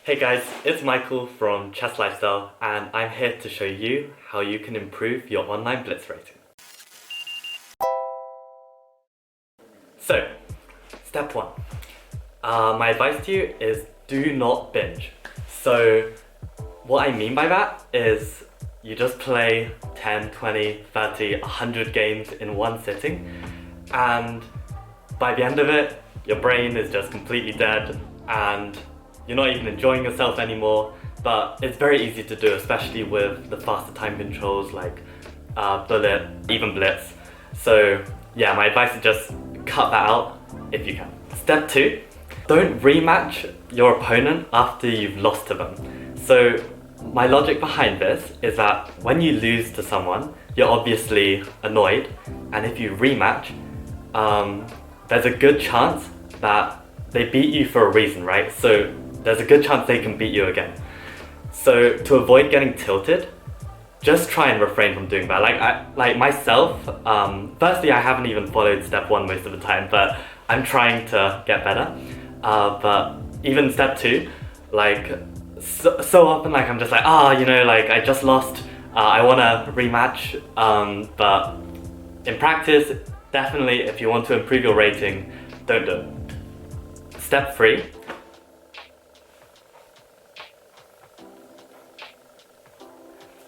Hey guys, it's Michael from Chess Lifestyle and I'm here to show you how you can improve your online Blitz rating. So, step 1. My advice to you is do not binge. So, what I mean by that is you just play 10, 20, 30, 100 games in one sitting, and by the end of it, your brain is just completely dead and you're not even enjoying yourself anymore. But it's very easy to do, especially with the faster time controls like Bullet, even Blitz. So yeah, my advice is just cut that out if you can. Step 2, don't rematch your opponent after you've lost to them. So my logic behind this is that when you lose to someone, you're obviously annoyed, and if you rematch, there's a good chance that they beat you for a reason, right? So there's a good chance they can beat you again. So to avoid getting tilted, just try and refrain from doing that. Like myself, firstly, I haven't even followed step 1 most of the time, but I'm trying to get better. But even step 2, like so often, like I'm just like, I just lost, I want to rematch. But in practice, definitely, if you want to improve your rating, don't do it. Step 3.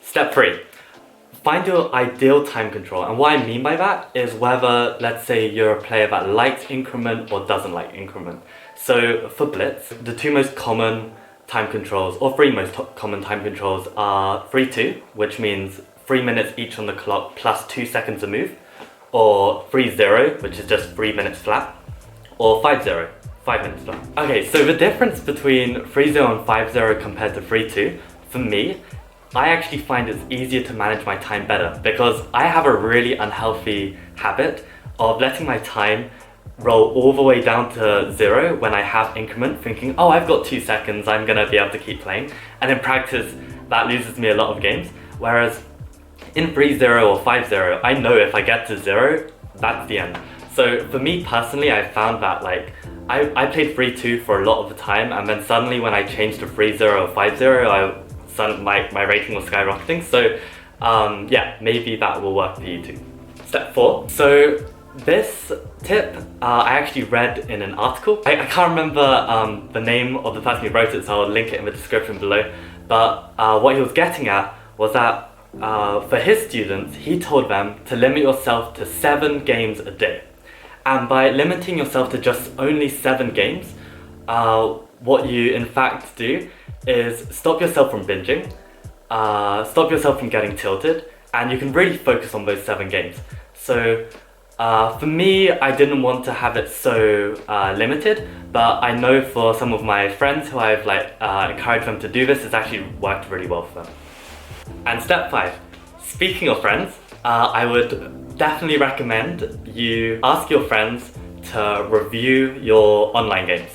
Step 3. Find your ideal time control. And what I mean by that is whether, let's say, you're a player that likes increment or doesn't like increment. So for Blitz, the 2 most common time controls, or 3 most common time controls are 3-2, which means 3 minutes each on the clock plus 2 seconds a move, or 3-0, which is just 3 minutes flat, or 5-0, 5 minutes flat. Okay, so the difference between 3-0 and 5-0 compared to 3-2, for me, I actually find it's easier to manage my time better because I have a really unhealthy habit of letting my time roll all the way down to 0 when I have increment, thinking, oh, I've got 2 seconds, I'm gonna be able to keep playing. And in practice, that loses me a lot of games. Whereas in 3-0 or 5-0, I know if I get to 0, that's the end. So for me personally, I found that I played 3-2 for a lot of the time, and then suddenly when I changed to 3-0 or 5-0, my rating was skyrocketing. So yeah, maybe that will work for you too. Step 4. So this tip I actually read in an article. I can't remember the name of the person who wrote it, so I'll link it in the description below. But what he was getting at was that for his students, he told them to limit yourself to 7 games a day. And by limiting yourself to just only 7 games, what you in fact do is stop yourself from binging, stop yourself from getting tilted, and you can really focus on those 7 games. So for me, I didn't want to have it so limited, but I know for some of my friends who I've encouraged them to do this, it's actually worked really well for them. And step 5, speaking of friends, I would definitely recommend you ask your friends to review your online games.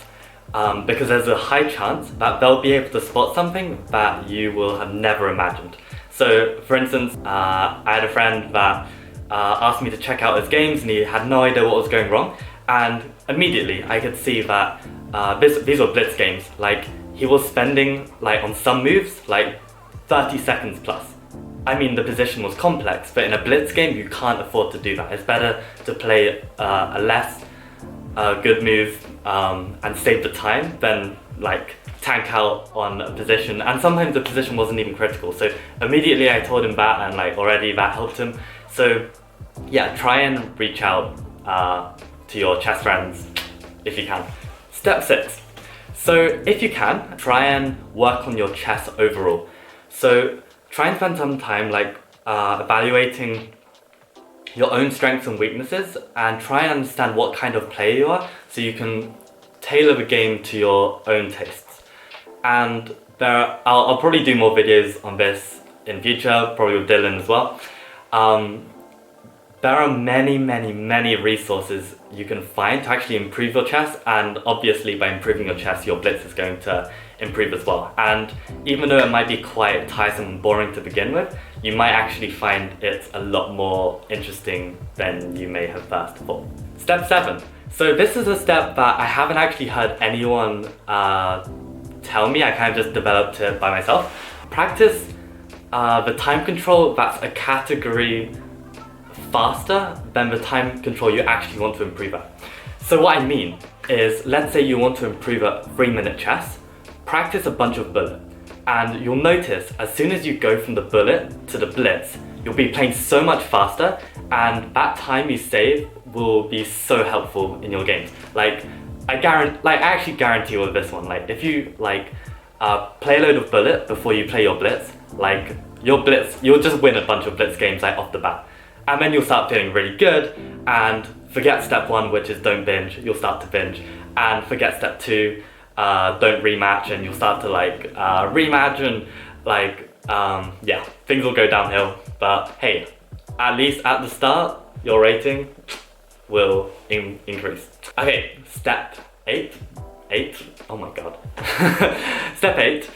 Because there's a high chance that they'll be able to spot something that you will have never imagined. So for instance, I had a friend that asked me to check out his games and he had no idea what was going wrong, and immediately I could see that these were Blitz games. Like, he was spending on some moves 30 seconds plus. I mean, the position was complex, but in a Blitz game you can't afford to do that. It's better to play a less good move and save the time than tank out on a position, and sometimes the position wasn't even critical. So immediately I told him that, and already that helped him. So yeah, try and reach out to your chess friends if you can. Step 6. So if you can, try and work on your chess overall. So try and spend some time evaluating your own strengths and weaknesses, and try and understand what kind of player you are so you can tailor the game to your own tastes. And I'll probably do more videos on this in future, probably with Dylan as well. There are many resources you can find to actually improve your chess, and obviously by improving your chess, your Blitz is going to improve as well. And even though it might be quite tiresome and boring to begin with, you might actually find it a lot more interesting than you may have first thought. Step 7. So this is a step that I haven't actually heard anyone tell me, I kind of just developed it by myself. Practice the time control that's a category faster than the time control you actually want to improve at. So what I mean is, let's say you want to improve at 3-minute chess, practice a bunch of bullet, and you'll notice as soon as you go from the bullet to the blitz, you'll be playing so much faster, and that time you save will be so helpful in your games. I actually guarantee with this one, if you play a load of bullet before you play your blitz, you'll just win a bunch of blitz games off the bat. And then you'll start feeling really good, and forget step 1, which is don't binge, you'll start to binge. And forget step 2, don't rematch, and you'll start to rematch, and yeah, things will go downhill. But hey, at least at the start, your rating will increase. Okay, step 8, oh my god. Step 8,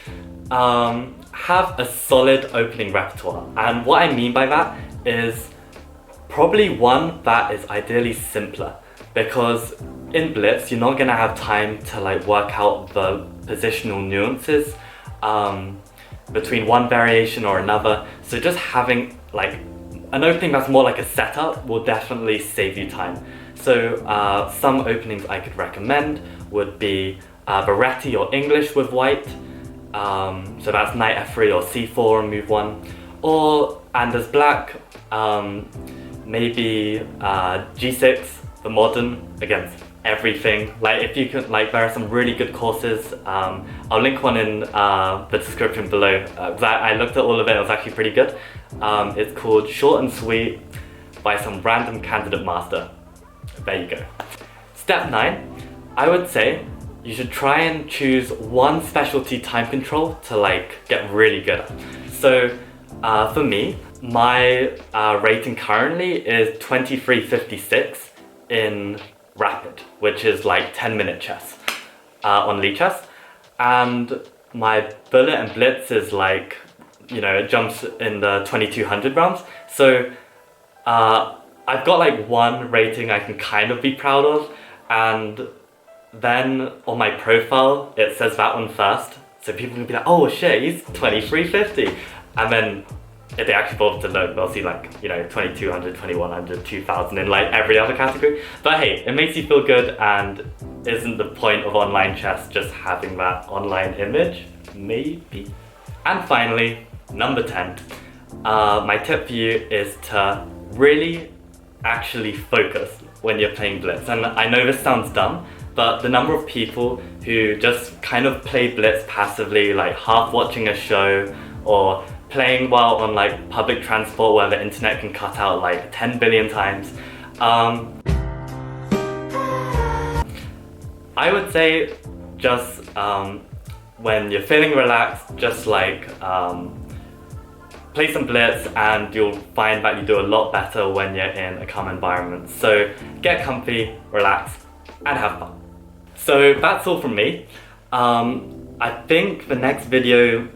have a solid opening repertoire. And what I mean by that is probably one that is ideally simpler, because in Blitz you're not gonna have time to work out the positional nuances between one variation or another. So just having an opening that's more like a setup will definitely save you time. So some openings I could recommend would be Baretti or English with white. So that's knight f3 or c4 on move 1. Or, and as black, maybe g6 for modern against everything. If you can, there are some really good courses. I'll link one in the description below. I looked at all of it, it was actually pretty good. It's called Short and Sweet by some random candidate master. There you go. Step 9, I would say you should try and choose one specialty time control to get really good at. So for me, my rating currently is 2356 in rapid, which is 10-minute chess on Lee Chess, and my bullet and blitz is it jumps in the 2200 realms. So I've got one rating I can kind of be proud of, and then on my profile it says that one first, so people can be like, oh shit, he's 2350, and then if they actually bother to look, they'll see 2200, 2100, 2000 in every other category. But hey, it makes you feel good, and isn't the point of online chess just having that online image? Maybe. And finally, number 10, my tip for you is to really actually focus when you're playing Blitz. And I know this sounds dumb, but the number of people who just kind of play Blitz passively, half watching a show or playing while on public transport where the internet can cut out 10 billion times. I would say just when you're feeling relaxed, just play some Blitz, and you'll find that you do a lot better when you're in a calm environment. So get comfy, relax, and have fun. So that's all from me. I think the next video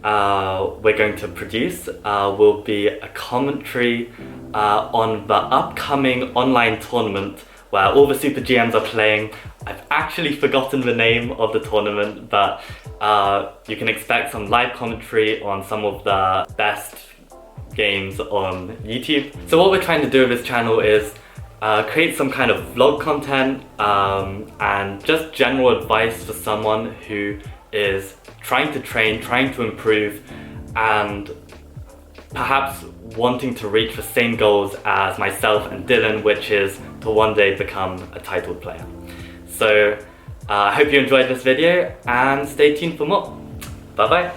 we're going to produce will be a commentary on the upcoming online tournament where all the Super GMs are playing. I've actually forgotten the name of the tournament, but you can expect some live commentary on some of the best games on YouTube. So what we're trying to do with this channel is create some kind of vlog content and just general advice for someone who is trying to train, trying to improve, and perhaps wanting to reach the same goals as myself and Dylan, which is to one day become a titled player. So I hope you enjoyed this video, and stay tuned for more. Bye bye.